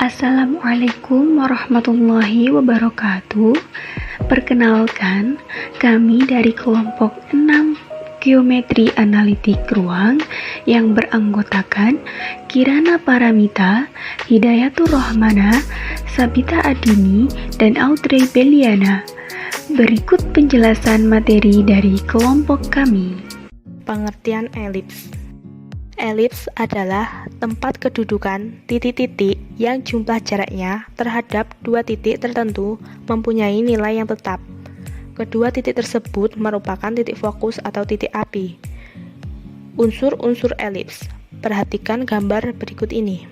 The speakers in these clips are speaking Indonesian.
Assalamualaikum warahmatullahi wabarakatuh. Perkenalkan, kami dari kelompok 6 Geometri Analitik Ruang yang beranggotakan Kirana Paramita, Hidayatur Rohmana, Sabita Adini, dan Audrey Beliana. Berikut penjelasan materi dari kelompok kami. Pengertian elips. Elips adalah tempat kedudukan titik-titik yang jumlah jaraknya terhadap dua titik tertentu mempunyai nilai yang tetap. Kedua titik tersebut merupakan titik fokus atau titik api. Unsur-unsur elips. Perhatikan gambar berikut ini.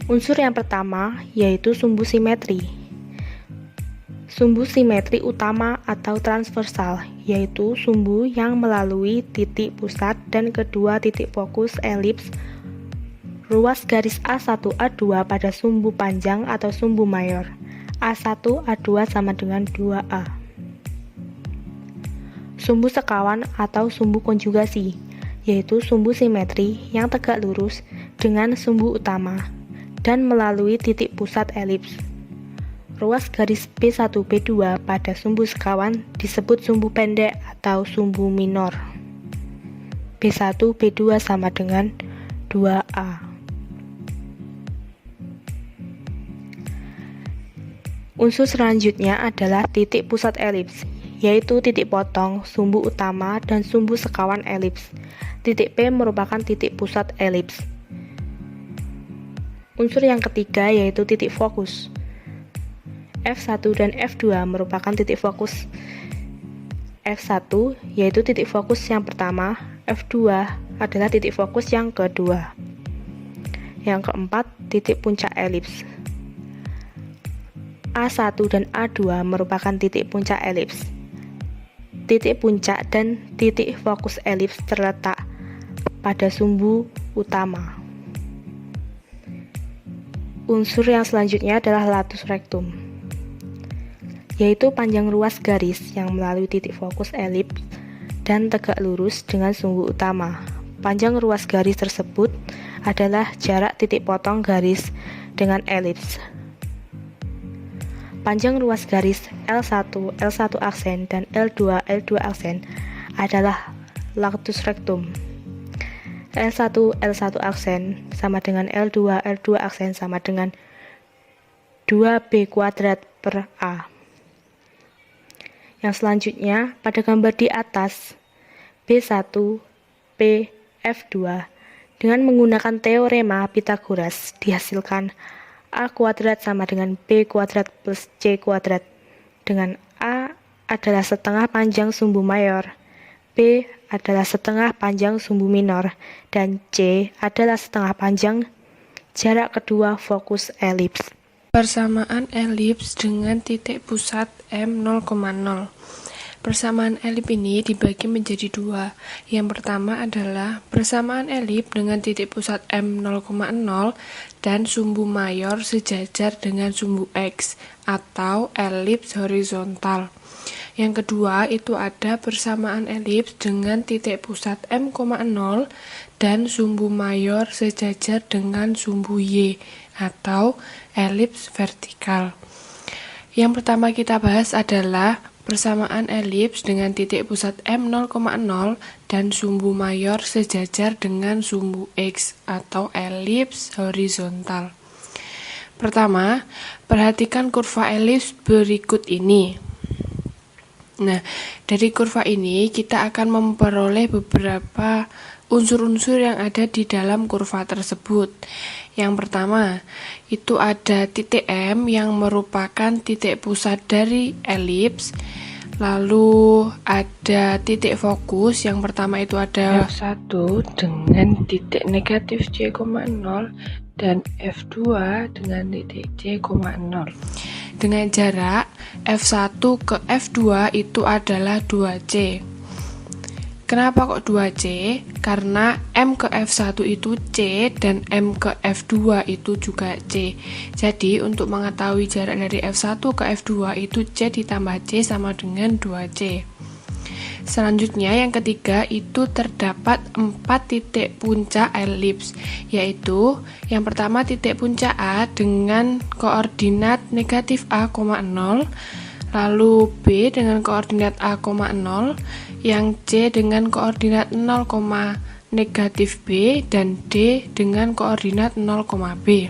Unsur yang pertama yaitu sumbu simetri. Sumbu simetri utama atau transversal, yaitu sumbu yang melalui titik pusat dan kedua titik fokus elips ruas garis A1 A2 pada sumbu panjang atau sumbu mayor. A1 A2 sama dengan 2A. Sumbu sekawan atau sumbu konjugasi, yaitu sumbu simetri yang tegak lurus dengan sumbu utama dan melalui titik pusat elips. Ruas garis B1 B2 pada sumbu sekawan disebut sumbu pendek atau sumbu minor. B1 B2 sama dengan 2A. Unsur selanjutnya adalah titik pusat elips, yaitu titik potong sumbu utama dan sumbu sekawan elips. Titik P merupakan titik pusat elips. Unsur yang ketiga yaitu titik fokus. F1 dan F2 merupakan titik fokus. F1 yaitu titik fokus yang pertama, F2 adalah titik fokus yang kedua. Yang keempat, titik puncak elips. A1 dan A2 merupakan titik puncak elips. Titik puncak dan titik fokus elips terletak pada sumbu utama. Unsur yang selanjutnya adalah latus rectum, yaitu panjang ruas garis yang melalui titik fokus elips dan tegak lurus dengan sumbu utama. Panjang ruas garis tersebut adalah jarak titik potong garis dengan elips. Panjang ruas garis L1 aksen dan L2 aksen adalah latus rectum. L1 aksen sama dengan L2 aksen sama dengan 2B kuadrat per A. Yang selanjutnya, pada gambar di atas, B1, P, F2, dengan menggunakan teorema Pythagoras dihasilkan A kuadrat sama dengan B kuadrat plus C kuadrat, dengan A adalah setengah panjang sumbu mayor, B adalah setengah panjang sumbu minor, dan C adalah setengah panjang jarak kedua fokus elips. Persamaan elips dengan titik pusat M0,0. Persamaan elips ini dibagi menjadi dua. Yang pertama adalah persamaan elips dengan titik pusat M0,0 dan sumbu mayor sejajar dengan sumbu X atau elips horizontal. Yang kedua itu ada persamaan elips dengan titik pusat M,0 dan sumbu mayor sejajar dengan sumbu Y atau elips vertikal. Yang pertama kita bahas adalah persamaan elips dengan titik pusat M0,0 dan sumbu mayor sejajar dengan sumbu X atau elips horizontal. Pertama, perhatikan kurva elips berikut ini. Nah, dari kurva ini kita akan memperoleh beberapa unsur-unsur yang ada di dalam kurva tersebut. Yang pertama, itu ada titik M yang merupakan titik pusat dari elips. Lalu ada titik fokus, yang pertama itu ada F1 dengan titik negatif C,0 dan F2 dengan titik C,0. Dengan jarak F1 ke F2 itu adalah 2C. Kenapa kok 2C? Karena M ke F1 itu C dan M ke F2 itu juga C. Jadi untuk mengetahui jarak dari F1 ke F2 itu C ditambah C sama dengan 2C. Selanjutnya yang ketiga itu terdapat 4 titik puncak elips, yaitu yang pertama titik puncak A dengan koordinat negatif A, 0, lalu B dengan koordinat A, 0, yang C dengan koordinat 0, negatif B, dan D dengan koordinat 0, B.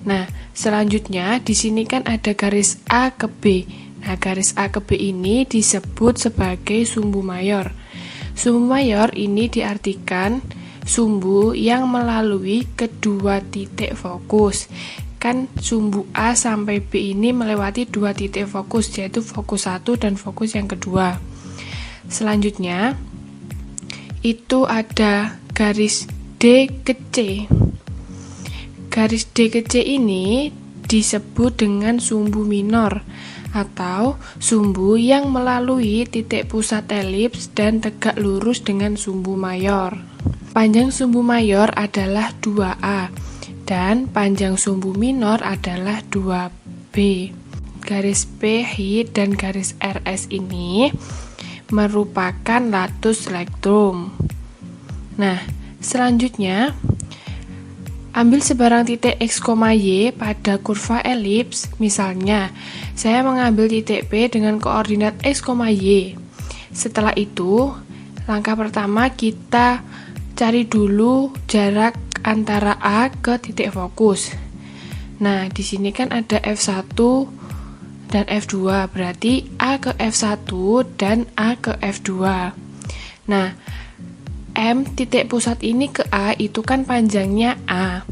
Nah, selanjutnya di sini kan ada garis A ke B. Nah, garis A ke B ini disebut sebagai sumbu mayor. Sumbu mayor ini diartikan sumbu yang melalui kedua titik fokus. Kan sumbu A sampai B ini melewati 2 titik fokus, yaitu fokus 1 dan fokus yang kedua. Selanjutnya, itu ada garis D ke C. Garis D ke C ini disebut dengan sumbu minor, atau sumbu yang melalui titik pusat elips dan tegak lurus dengan sumbu mayor. Panjang sumbu mayor adalah 2A dan panjang sumbu minor adalah 2B. Garis PH dan garis RS ini merupakan latus lektrum. Nah, selanjutnya ambil sebarang titik X, Y pada kurva elips. Misalnya, saya mengambil titik P dengan koordinat X, Y. Setelah itu, langkah pertama kita cari dulu jarak antara A ke titik fokus. Nah, di sini kan ada F1 dan F2, berarti A ke F1 dan A ke F2. Nah, M titik pusat ini ke A itu kan panjangnya A.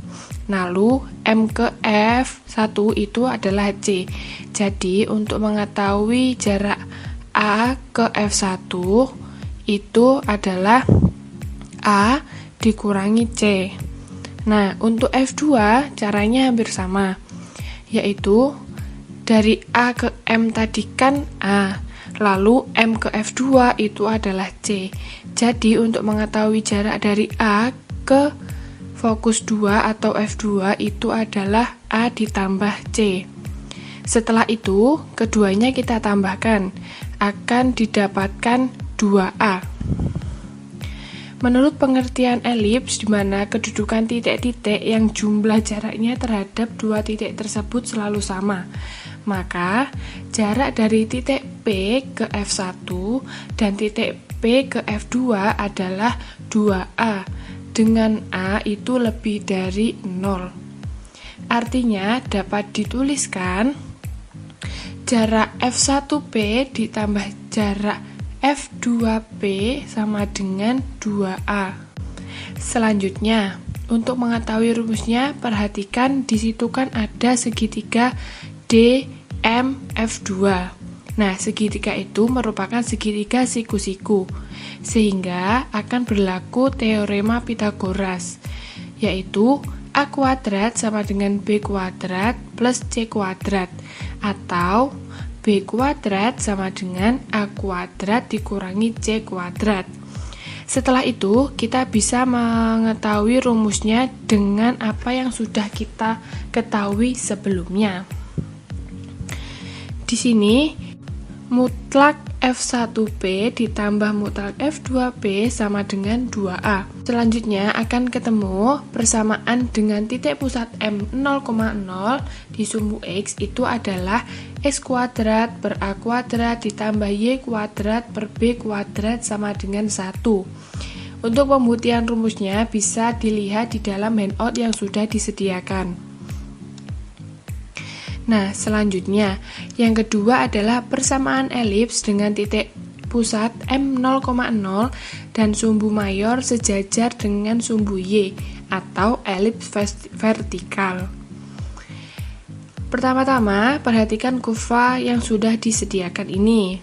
Lalu M ke F1 itu adalah C. Jadi untuk mengetahui jarak A ke F1 itu adalah A dikurangi C. Nah, untuk F2 caranya hampir sama, yaitu dari A ke M tadi kan A, lalu M ke F2 itu adalah C. Jadi untuk mengetahui jarak dari A ke fokus 2 atau F2 itu adalah A ditambah C. Setelah itu, keduanya kita tambahkan, akan didapatkan 2A. Menurut pengertian elips, di mana kedudukan titik-titik yang jumlah jaraknya terhadap 2 titik tersebut selalu sama, maka jarak dari titik P ke F1 dan titik P ke F2 adalah 2A, dengan A itu lebih dari 0. Artinya dapat dituliskan jarak F1P ditambah jarak F2P sama dengan 2A. Selanjutnya, untuk mengetahui rumusnya, perhatikan di situ kan ada segitiga DMF2. Nah, segitiga itu merupakan segitiga siku-siku, sehingga akan berlaku teorema Pythagoras, yaitu A kuadrat sama dengan B kuadrat plus C kuadrat, atau B kuadrat sama dengan A kuadrat dikurangi C kuadrat. Setelah itu, kita bisa mengetahui rumusnya dengan apa yang sudah kita ketahui sebelumnya. Di sini, mutlak F1P ditambah mutlak F2P sama dengan 2A. Selanjutnya akan ketemu persamaan dengan titik pusat M 0,0 di sumbu X itu adalah X kuadrat per A kuadrat ditambah Y kuadrat per B kuadrat sama dengan 1. Untuk pembuktian rumusnya bisa dilihat di dalam handout yang sudah disediakan. Nah, selanjutnya, yang kedua adalah persamaan elips dengan titik pusat M 0,0 dan sumbu mayor sejajar dengan sumbu Y atau elips vertikal. Pertama-tama, perhatikan kurva yang sudah disediakan ini.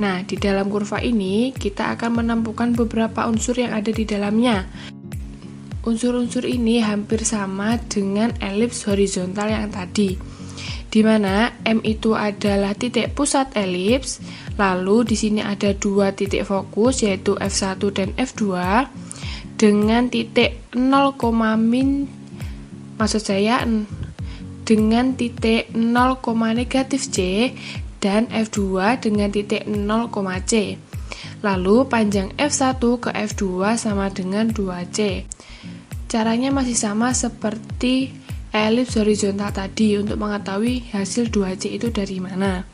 Nah, di dalam kurva ini, kita akan menemukan beberapa unsur yang ada di dalamnya. Unsur-unsur ini hampir sama dengan elips horizontal yang tadi, di mana M itu adalah titik pusat elips, lalu di sini ada 2 titik fokus yaitu F1 dan F2 dengan titik 0, dengan titik 0, negatif C dan F2 dengan titik 0, C. Lalu panjang F1 ke F2 sama dengan 2C. Caranya masih sama seperti elips horizontal tadi untuk mengetahui hasil 2C itu dari mana.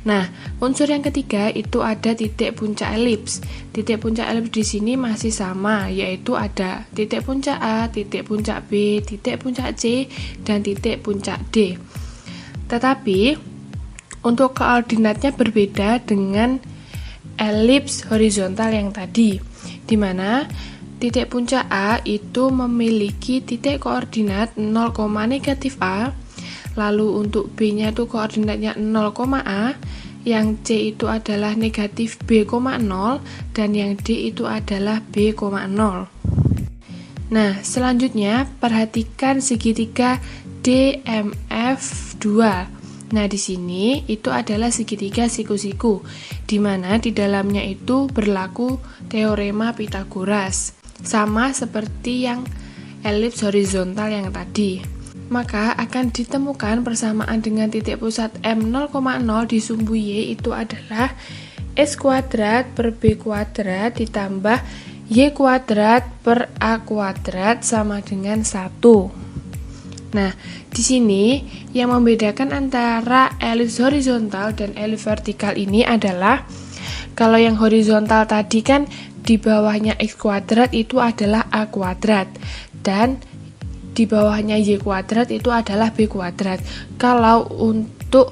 Nah, unsur yang ketiga itu ada titik puncak elips. Titik puncak elips di sini masih sama, yaitu ada titik puncak A, titik puncak B, titik puncak C, dan titik puncak D. Tetapi, untuk koordinatnya berbeda dengan elips horizontal yang tadi, di mana titik puncak A itu memiliki titik koordinat 0, negatif A. Lalu untuk B-nya itu koordinatnya 0, A, yang C itu adalah negatif B, 0, dan yang D itu adalah B, 0. Nah, selanjutnya perhatikan segitiga DMF2. Nah, di sini itu adalah segitiga siku-siku, di mana di dalamnya itu berlaku teorema Pythagoras, sama seperti yang elips horizontal yang tadi. Maka akan ditemukan persamaan dengan titik pusat M0,0 di sumbu Y itu adalah S kuadrat per B kuadrat ditambah Y kuadrat per A kuadrat sama dengan 1. Nah, di sini yang membedakan antara elips horizontal dan elips vertikal ini adalah kalau yang horizontal tadi kan di bawahnya X kuadrat itu adalah A kuadrat dan di bawahnya Y kuadrat itu adalah B kuadrat. Kalau untuk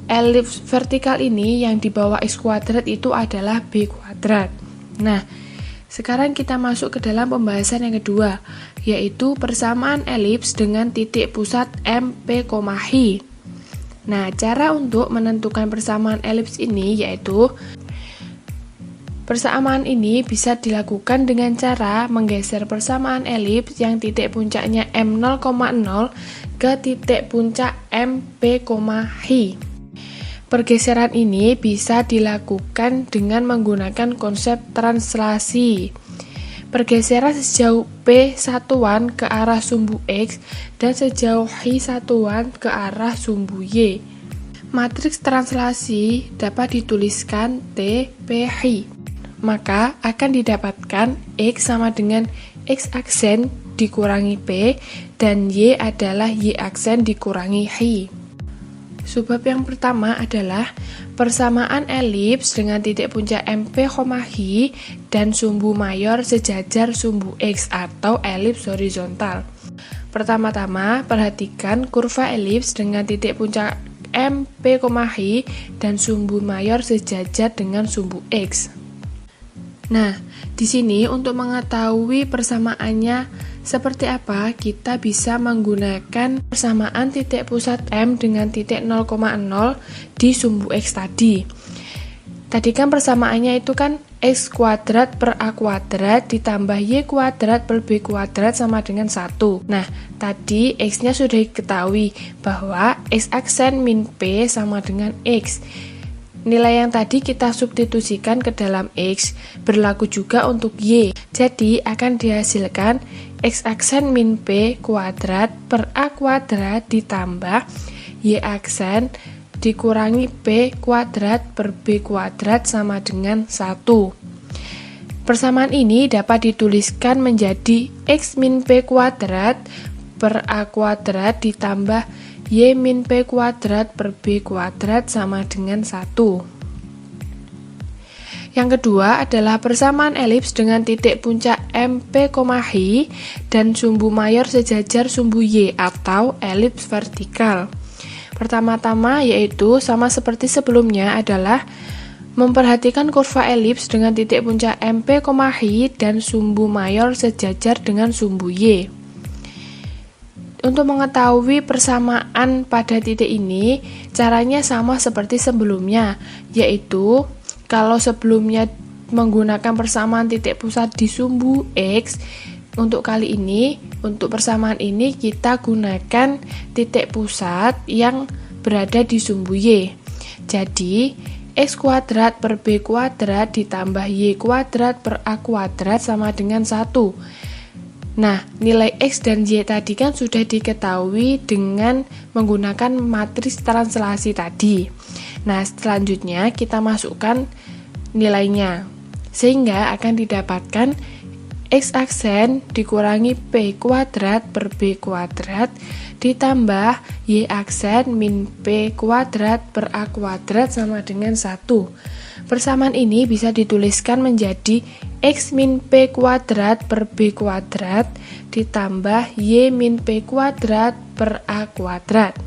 elips vertikal ini yang di bawah X kuadrat itu adalah B kuadrat. Nah, sekarang kita masuk ke dalam pembahasan yang kedua, yaitu persamaan elips dengan titik pusat M, P, H. Nah, cara untuk menentukan persamaan elips ini yaitu persamaan ini bisa dilakukan dengan cara menggeser persamaan elips yang titik puncaknya M0,0 ke titik puncak MP, H. Pergeseran ini bisa dilakukan dengan menggunakan konsep translasi. Pergeseran sejauh P satuan ke arah sumbu X dan sejauh H satuan ke arah sumbu Y. Matriks translasi dapat dituliskan T, P, H. Maka akan didapatkan X sama dengan X aksen dikurangi P dan Y adalah Y aksen dikurangi H. Subbab yang pertama adalah persamaan elips dengan titik puncak MP, H dan sumbu mayor sejajar sumbu X atau elips horizontal. Pertama-tama perhatikan kurva elips dengan titik puncak MP, H dan sumbu mayor sejajar dengan sumbu X. Nah, di sini untuk mengetahui persamaannya seperti apa, kita bisa menggunakan persamaan titik pusat M dengan titik 0,0 di sumbu X tadi. Tadi kan persamaannya itu kan X kuadrat per A kuadrat ditambah Y kuadrat per B kuadrat sama dengan 1. Nah, tadi X-nya sudah diketahui bahwa X aksen min P sama dengan X. Nilai yang tadi kita substitusikan ke dalam X, berlaku juga untuk Y. Jadi akan dihasilkan X aksen min P kuadrat per A kuadrat ditambah Y aksen dikurangi P kuadrat per B kuadrat sama dengan 1. Persamaan ini dapat dituliskan menjadi X min P kuadrat per A kuadrat ditambah Y min P kuadrat per B kuadrat sama dengan 1. Yang kedua adalah persamaan elips dengan titik puncak MP, H dan sumbu mayor sejajar sumbu Y atau elips vertikal. Pertama-tama yaitu sama seperti sebelumnya adalah memperhatikan kurva elips dengan titik puncak MP, H dan sumbu mayor sejajar dengan sumbu Y. Untuk mengetahui persamaan pada titik ini, caranya sama seperti sebelumnya, yaitu kalau sebelumnya menggunakan persamaan titik pusat di sumbu X, untuk kali ini, untuk persamaan ini kita gunakan titik pusat yang berada di sumbu Y. Jadi, X kuadrat per B kuadrat ditambah Y kuadrat per A kuadrat sama dengan 1. Nah, nilai X dan Y tadi kan sudah diketahui dengan menggunakan matriks translasi tadi. Nah, selanjutnya kita masukkan nilainya. Sehingga akan didapatkan X aksen dikurangi P kuadrat per B kuadrat ditambah Y aksen min P kuadrat per A kuadrat sama dengan 1. Persamaan ini bisa dituliskan menjadi X min P kuadrat per B kuadrat ditambah Y min P kuadrat per A kuadrat.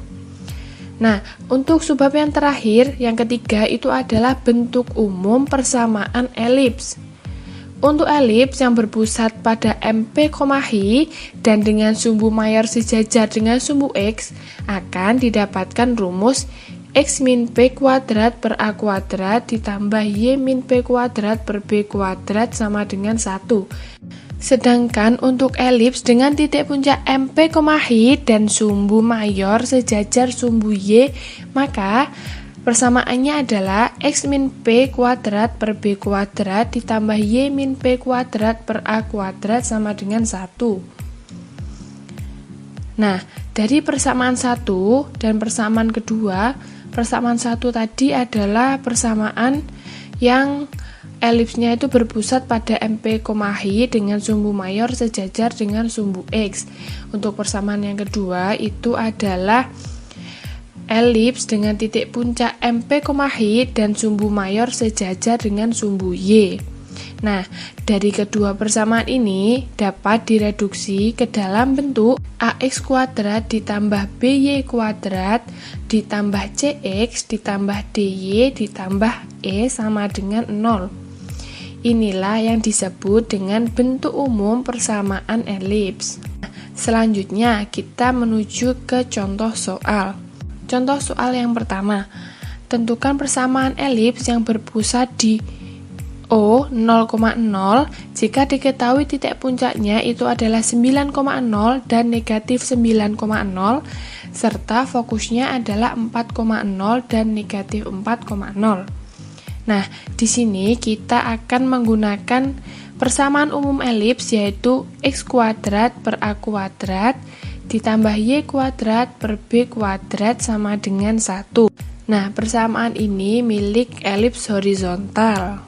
Nah, untuk subbab yang terakhir, yang ketiga itu adalah bentuk umum persamaan elips. Untuk elips yang berpusat pada MP, Hi dan dengan sumbu mayor sejajar dengan sumbu X akan didapatkan rumus X min P kuadrat per A kuadrat ditambah Y min P kuadrat per B kuadrat sama dengan 1. Sedangkan untuk elips dengan titik puncak MP, Hi dan sumbu mayor sejajar sumbu Y, maka persamaannya adalah X min P kuadrat per B kuadrat ditambah Y min P kuadrat per A kuadrat sama dengan 1. Nah, dari persamaan 1 dan persamaan kedua, persamaan 1 tadi adalah persamaan yang elipsnya itu berpusat pada MP, Hi dengan sumbu mayor sejajar dengan sumbu X. Untuk persamaan yang kedua itu adalah elips dengan titik puncak MP, Hi dan sumbu mayor sejajar dengan sumbu Y. Nah, dari kedua persamaan ini dapat direduksi ke dalam bentuk AX kuadrat ditambah BY kuadrat ditambah CX ditambah DY ditambah E sama dengan 0. Inilah yang disebut dengan bentuk umum persamaan elips. Selanjutnya kita menuju ke contoh soal. Contoh soal yang pertama, tentukan persamaan elips yang berpusat di O 0,0 jika diketahui titik puncaknya itu adalah 9,0 dan negatif 9,0 serta fokusnya adalah 4,0 dan negatif 4,0. Nah, di sini kita akan menggunakan persamaan umum elips yaitu X kuadrat per A kuadrat ditambah Y kuadrat per B kuadrat sama dengan 1. Nah, persamaan ini milik elips horizontal.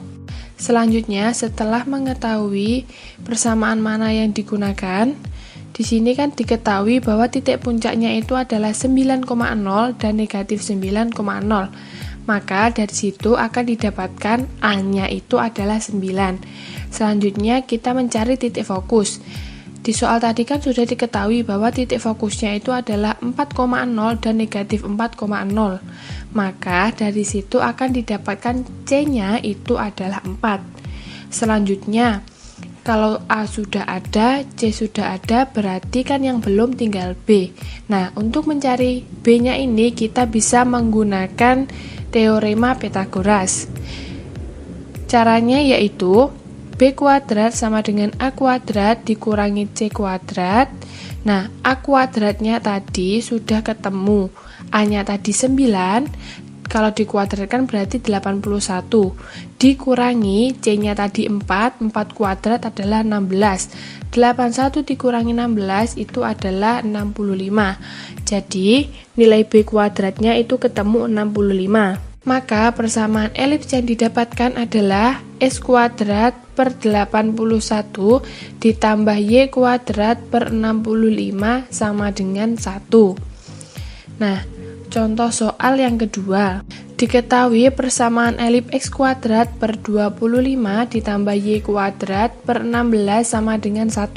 Selanjutnya, setelah mengetahui persamaan mana yang digunakan, di sini kan diketahui bahwa titik puncaknya itu adalah 9,0 dan negatif 9,0. Maka dari situ akan didapatkan A-nya itu adalah 9. Selanjutnya, kita mencari titik fokus. Di soal tadi kan sudah diketahui bahwa titik fokusnya itu adalah 4,0 dan negatif 4,0. Maka dari situ akan didapatkan C-nya itu adalah 4. Selanjutnya, kalau A sudah ada, C sudah ada, berarti kan yang belum tinggal B. Nah, untuk mencari B-nya ini kita bisa menggunakan teorema Pythagoras. Caranya yaitu B kuadrat sama dengan A kuadrat dikurangi C kuadrat. Nah, A kuadratnya tadi sudah ketemu. A-nya tadi 9, kalau dikuadratkan berarti 81. Dikurangi C-nya tadi 4 kuadrat adalah 16. 81 dikurangi 16 itu adalah 65. Jadi, nilai B kuadratnya itu ketemu 65. Maka persamaan elips yang didapatkan adalah X kuadrat per 81 ditambah Y kuadrat per 65 sama dengan 1. Nah, contoh soal yang kedua. Diketahui persamaan elips X kuadrat per 25 ditambah Y kuadrat per 16 sama dengan 1.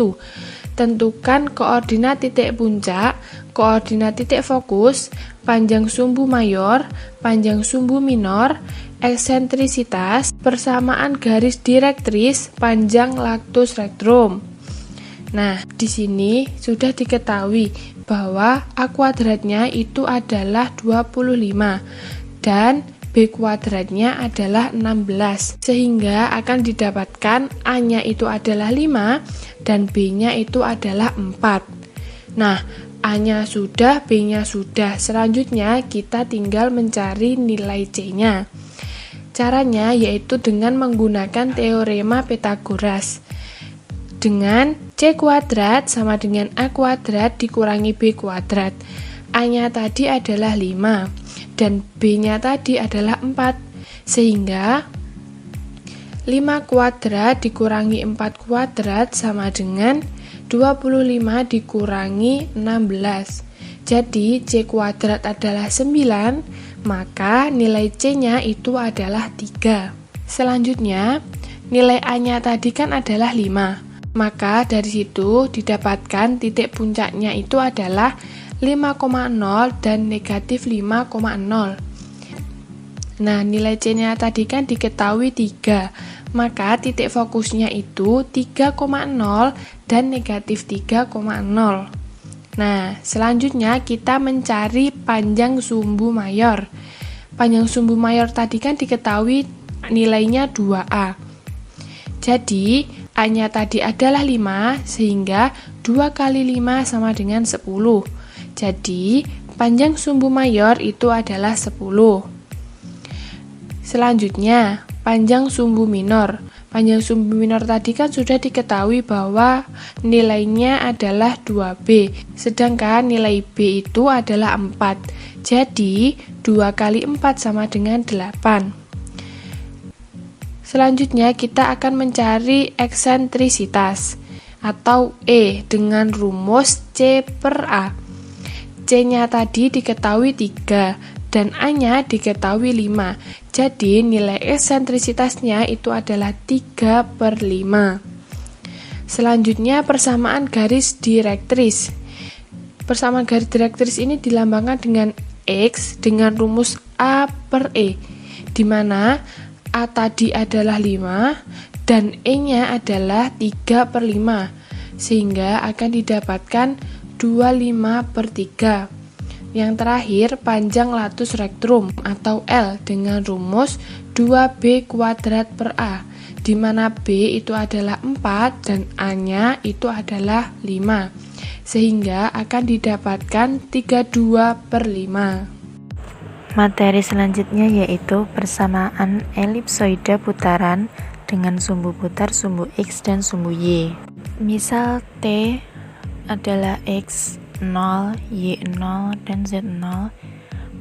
Tentukan koordinat titik puncak, koordinat titik fokus, panjang sumbu mayor, panjang sumbu minor, eksentrisitas, persamaan garis direktris, panjang lactus rectum. Nah, di sini sudah diketahui bahwa A kuadratnya itu adalah 25 dan B kuadratnya adalah 16, sehingga akan didapatkan A-nya itu adalah 5 dan B-nya itu adalah 4. Nah, A-nya sudah, B-nya sudah. Selanjutnya kita tinggal mencari nilai C-nya. Caranya yaitu dengan menggunakan teorema Pythagoras. Dengan C kuadrat sama dengan A kuadrat dikurangi B kuadrat. A-nya tadi adalah 5 dan B-nya tadi adalah 4. Sehingga 5 kuadrat dikurangi 4 kuadrat sama dengan 25 dikurangi 16. Jadi C kuadrat adalah 9, maka nilai C-nya itu adalah 3. Selanjutnya, nilai A-nya tadi kan adalah 5. Maka dari situ didapatkan titik puncaknya itu adalah 5,0 dan negatif 5,0. Nah, nilai C-nya tadi kan diketahui 3. Maka titik fokusnya itu 3,0 dan negatif 3,0. Nah, selanjutnya kita mencari panjang sumbu mayor. Panjang sumbu mayor tadi kan diketahui nilainya 2A. Jadi, A-nya tadi adalah 5, sehingga 2 kali 5 sama dengan 10. Jadi, panjang sumbu mayor itu adalah 10. Selanjutnya, panjang sumbu minor. Panjang sumbu minor tadi kan sudah diketahui bahwa nilainya adalah 2B, sedangkan nilai B itu adalah 4. Jadi, 2 kali 4 sama dengan 8. Selanjutnya kita akan mencari eksentrisitas atau E dengan rumus C per A. C-nya tadi diketahui 3 dan A-nya diketahui 5. Jadi nilai eksentrisitasnya itu adalah 3 per 5. Selanjutnya persamaan garis direktris. Persamaan garis direktris ini dilambangkan dengan X dengan rumus A per E, di mana A tadi adalah 5 dan E-nya adalah 3 per 5, sehingga akan didapatkan 25 per 3. Yang terakhir, panjang latus rectum atau L dengan rumus 2B kuadrat per A, di mana B itu adalah 4 dan A-nya itu adalah 5, sehingga akan didapatkan 32 per 5. Materi selanjutnya yaitu persamaan elipsoida putaran dengan sumbu putar sumbu X dan sumbu Y. Misal T adalah X, 0, Y 0, dan Z 0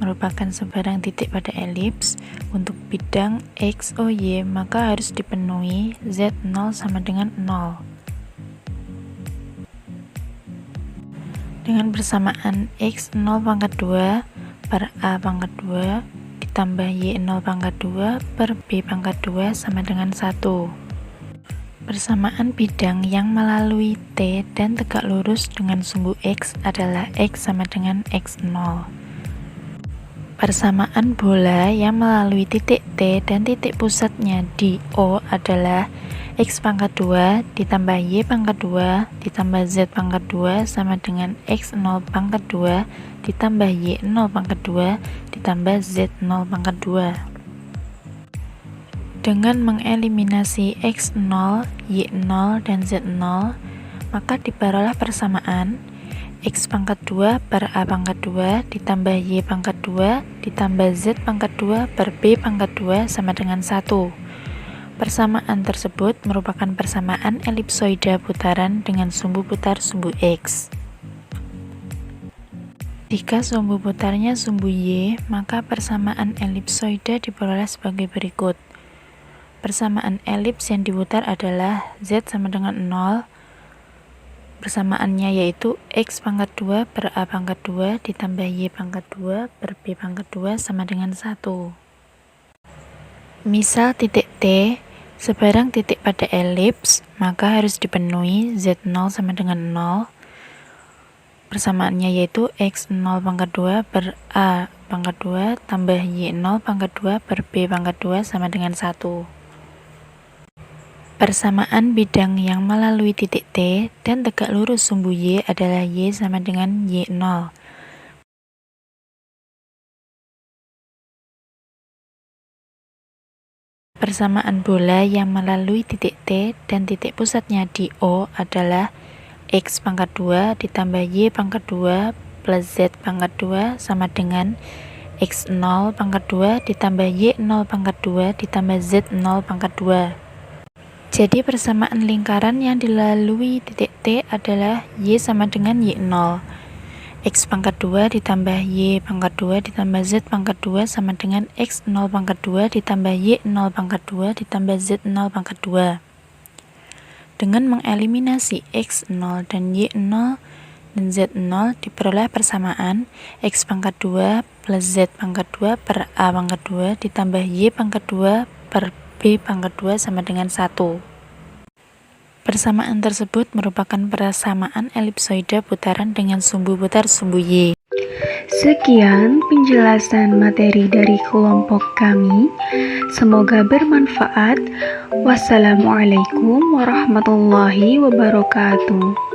merupakan sebarang titik pada elips. Untuk bidang X, O, Y maka harus dipenuhi Z 0 sama dengan 0. Dengan persamaan X 0 pangkat 2 per A pangkat 2 ditambah Y0 pangkat 2 per B pangkat 2 sama dengan 1. Persamaan bidang yang melalui T dan tegak lurus dengan sumbu X adalah X sama dengan X0. Persamaan bola yang melalui titik T dan titik pusatnya di O adalah X pangkat 2 ditambah Y pangkat 2 ditambah Z pangkat 2 sama dengan X0 pangkat 2 ditambah Y0 pangkat 2 ditambah Z0 pangkat 2. Dengan mengeliminasi X0, Y0, dan Z0, maka diperoleh persamaan X pangkat 2 per A pangkat 2 ditambah Y pangkat 2 ditambah Z pangkat 2 per B pangkat 2 sama dengan 1. Persamaan tersebut merupakan persamaan elipsoida putaran dengan sumbu putar sumbu X. Jika sumbu putarnya sumbu Y, maka persamaan elipsoida diperoleh sebagai berikut. Persamaan elips yang diputar adalah Z sama dengan 0. Persamaannya yaitu X pangkat 2 per A pangkat 2 ditambah Y pangkat 2 per B pangkat 2 sama dengan 1. Misal titik T sebarang titik pada elips, maka harus dipenuhi Z0 sama dengan 0. Persamaannya yaitu X0 pangkat 2 per A pangkat 2 tambah Y0 pangkat 2 per B pangkat 2 sama dengan 1. Persamaan bidang yang melalui titik T dan tegak lurus sumbu Y adalah Y sama dengan Y0. Persamaan bola yang melalui titik T dan titik pusatnya di O adalah X pangkat 2 ditambah Y pangkat 2 plus Z pangkat 2 sama dengan X0 pangkat 2 ditambah Y0 pangkat 2 ditambah Z0 pangkat 2. Jadi persamaan lingkaran yang dilalui titik T adalah Y sama dengan Y0. X pangkat 2 ditambah Y pangkat 2 ditambah Z pangkat 2 sama dengan X 0 pangkat 2 ditambah Y 0 pangkat 2 ditambah Z 0 pangkat 2. Dengan mengeliminasi X 0 dan Y 0 dan Z 0 diperoleh persamaan X pangkat 2 plus Z pangkat 2 per A pangkat 2 ditambah Y pangkat 2 per B pangkat 2 sama dengan 1. Persamaan tersebut merupakan persamaan elipsoida putaran dengan sumbu putar sumbu Y. Sekian penjelasan materi dari kelompok kami. Semoga bermanfaat. Wassalamualaikum warahmatullahi wabarakatuh.